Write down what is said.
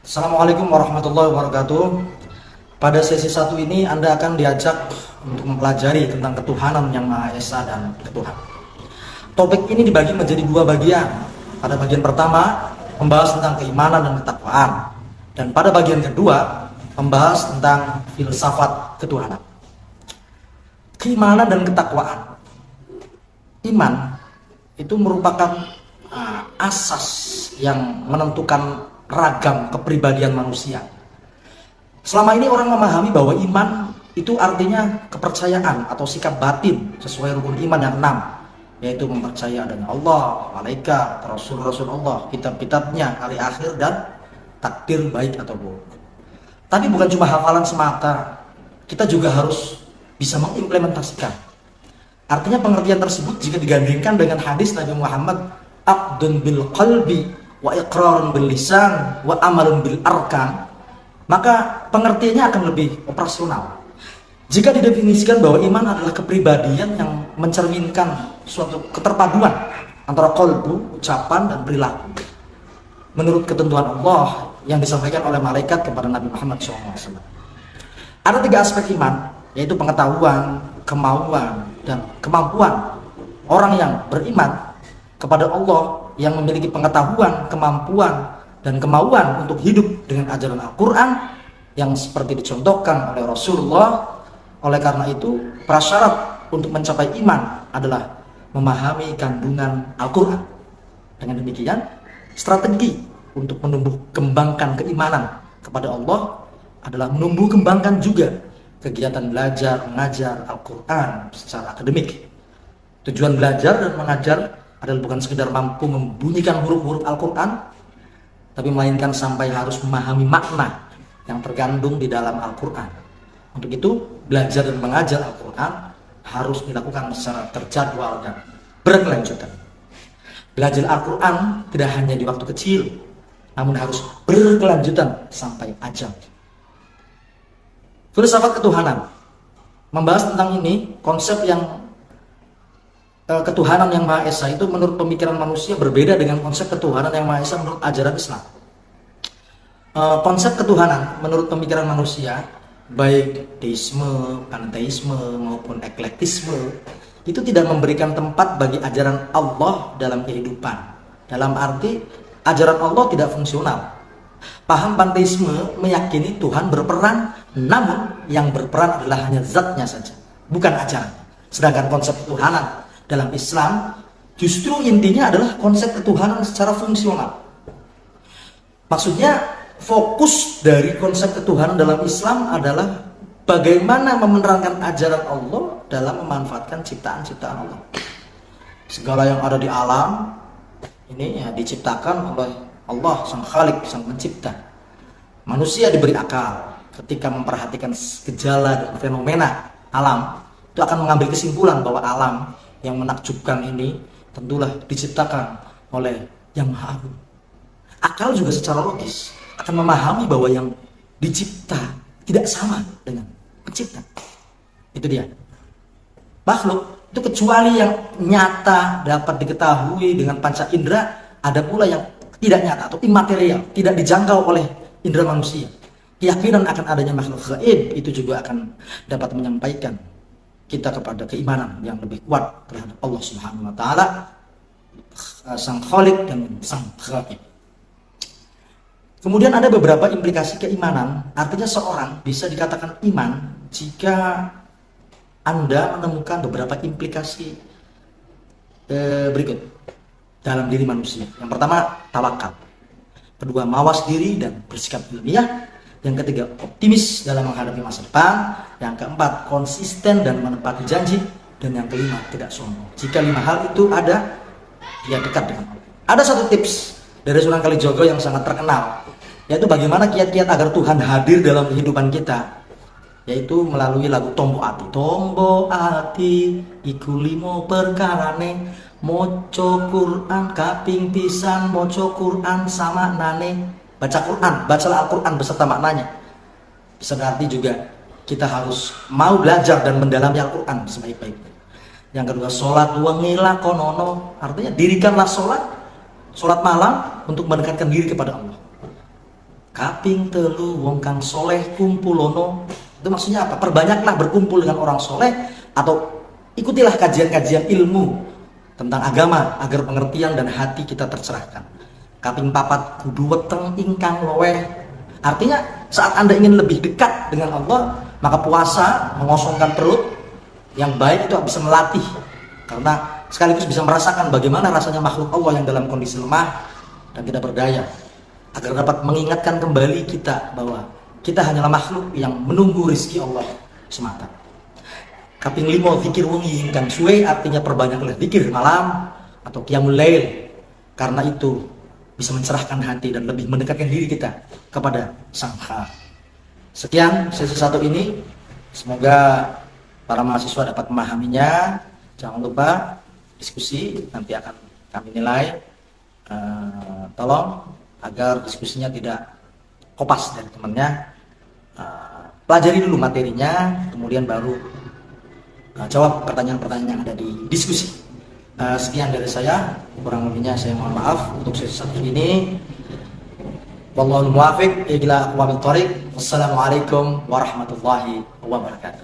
Assalamualaikum warahmatullahi wabarakatuh. Pada sesi satu ini Anda akan diajak untuk mempelajari tentang ketuhanan yang Maha Esa dan ketuhanan. Topik ini dibagi menjadi dua bagian. Pada bagian pertama membahas tentang keimanan dan ketakwaan, dan pada bagian kedua membahas tentang filsafat ketuhanan. Keimanan dan ketakwaan. Iman itu merupakan asas yang menentukan ragam kepribadian manusia. Selama ini orang memahami bahwa iman itu artinya kepercayaan atau sikap batin sesuai rukun iman yang 6, yaitu mempercayai adanya Allah, malaikat, rasul-rasul Allah, kitab-kitabnya, hari akhir, dan takdir baik atau buruk. Tapi bukan cuma hafalan semata, kita juga harus bisa mengimplementasikan. Artinya pengertian tersebut jika digandingkan dengan hadis Nabi Muhammad, aqdun bil qalbi wa iqrarun bil lisan wa amalun bil arkan, maka pengertiannya akan lebih operasional. Jika didefinisikan bahwa iman adalah kepribadian yang mencerminkan suatu keterpaduan antara qalbu, ucapan, dan perilaku menurut ketentuan Allah yang disampaikan oleh malaikat kepada Nabi Muhammad SAW. Ada 3 aspek iman, yaitu pengetahuan, kemauan, dan kemampuan. Orang yang beriman kepada Allah, yang memiliki pengetahuan, kemampuan, dan kemauan untuk hidup dengan ajaran Al-Quran yang seperti dicontohkan oleh Rasulullah. Oleh karena itu, prasyarat untuk mencapai iman adalah memahami kandungan Al-Quran. Dengan demikian, strategi untuk menumbuh kembangkan keimanan kepada Allah adalah menumbuh kembangkan juga kegiatan belajar mengajar Al-Quran secara akademik. Tujuan belajar dan mengajar adalah bukan sekedar mampu membunyikan huruf-huruf Al-Quran, tapi melainkan sampai harus memahami makna yang terkandung di dalam Al-Quran. Untuk itu, belajar dan mengajar Al-Quran harus dilakukan secara terjadwal dan berkelanjutan. Belajar Al-Quran tidak hanya di waktu kecil, namun harus berkelanjutan sampai ajal. Filsafat ketuhanan membahas tentang ini, konsep yang ketuhanan yang Maha Esa itu menurut pemikiran manusia berbeda dengan konsep ketuhanan yang Maha Esa menurut ajaran Islam. Konsep ketuhanan menurut pemikiran manusia, baik deisme, panteisme, maupun eklektisme, itu tidak memberikan tempat bagi ajaran Allah dalam kehidupan. Dalam arti, ajaran Allah tidak fungsional. Paham panteisme meyakini Tuhan berperan, namun yang berperan adalah hanya zatnya saja, bukan ajaran. Sedangkan konsep ketuhanan dalam Islam justru intinya adalah konsep ketuhanan secara fungsional. Maksudnya, fokus dari konsep ketuhanan dalam Islam adalah bagaimana memerankan ajaran Allah dalam memanfaatkan ciptaan-ciptaan Allah. Segala yang ada di alam ini ya diciptakan oleh Allah, sang Khalik, sang pencipta. Manusia diberi akal ketika memperhatikan gejala dan fenomena alam, itu akan mengambil kesimpulan bahwa alam yang menakjubkan ini tentulah diciptakan oleh Yang Maha Agung. Akal juga secara logis akan memahami bahwa yang dicipta tidak sama dengan pencipta. Itu dia. Makhluk itu kecuali yang nyata dapat diketahui dengan panca indera, ada pula yang tidak nyata atau imaterial, tidak dijangkau oleh indera manusia. Keyakinan akan adanya makhluk gaib itu juga akan dapat menyampaikan kita kepada keimanan yang lebih kuat terhadap Allah Subhanahu wa taala, sang Khalik dan sang Ghaib. Kemudian ada beberapa implikasi keimanan. Artinya seorang bisa dikatakan iman jika Anda menemukan beberapa implikasi berikut dalam diri manusia. Yang pertama, tawakal. Kedua, mawas diri dan bersikap ilmiah. Yang ketiga, optimis dalam menghadapi masa depan. Yang keempat, konsisten dan menepati janji. Dan yang kelima, tidak sombong. Jika 5 hal itu ada, dia dekat dengan Allah. Ada satu tips dari Sunan Kalijogo yang sangat terkenal, yaitu bagaimana kiat-kiat agar Tuhan hadir dalam kehidupan kita, yaitu melalui lagu Tombo Ati. Tombo Ati iku 5 perkarane, moco Quran kaping pisan, moco Quran sama nane. Baca Quran, bacalah Al-Quran beserta maknanya. Bisa berarti juga kita harus mau belajar dan mendalami Al-Quran sebaik-baiknya. Yang kedua, sholat wengila konono, artinya dirikanlah sholat malam untuk mendekatkan diri kepada Allah. Kaping telu wong kang soleh kumpulono. Itu maksudnya apa? Perbanyaklah berkumpul dengan orang soleh, atau ikutilah kajian-kajian ilmu tentang agama agar pengertian dan hati kita tercerahkan. Kaping papat kudu weteng ingkang loweh. Artinya saat Anda ingin lebih dekat dengan Allah, maka puasa mengosongkan perut yang baik itu bisa melatih, karena sekaligus bisa merasakan bagaimana rasanya makhluk Allah yang dalam kondisi lemah dan tidak berdaya, agar dapat mengingatkan kembali kita bahwa kita hanyalah makhluk yang menunggu rezeki Allah semata. Kaping limo zikir wengi ingkang suwe, artinya perbanyaklah zikir malam atau qiyamul lail, karena itu bisa mencerahkan hati dan lebih mendekatkan diri kita kepada Sang Maha. Sekian sesi 1 ini, semoga para mahasiswa dapat memahaminya. Jangan lupa diskusi, nanti akan kami nilai. Tolong agar diskusinya tidak kopas dari temannya. Pelajari dulu materinya, kemudian baru jawab pertanyaan-pertanyaan yang ada di diskusi. Sekian dari saya, kurang lebihnya saya mohon maaf untuk sesi 1 ini. Wallahul muwaffiq ila aqwamit thoriq. Wassalamualaikum warahmatullahi wabarakatuh.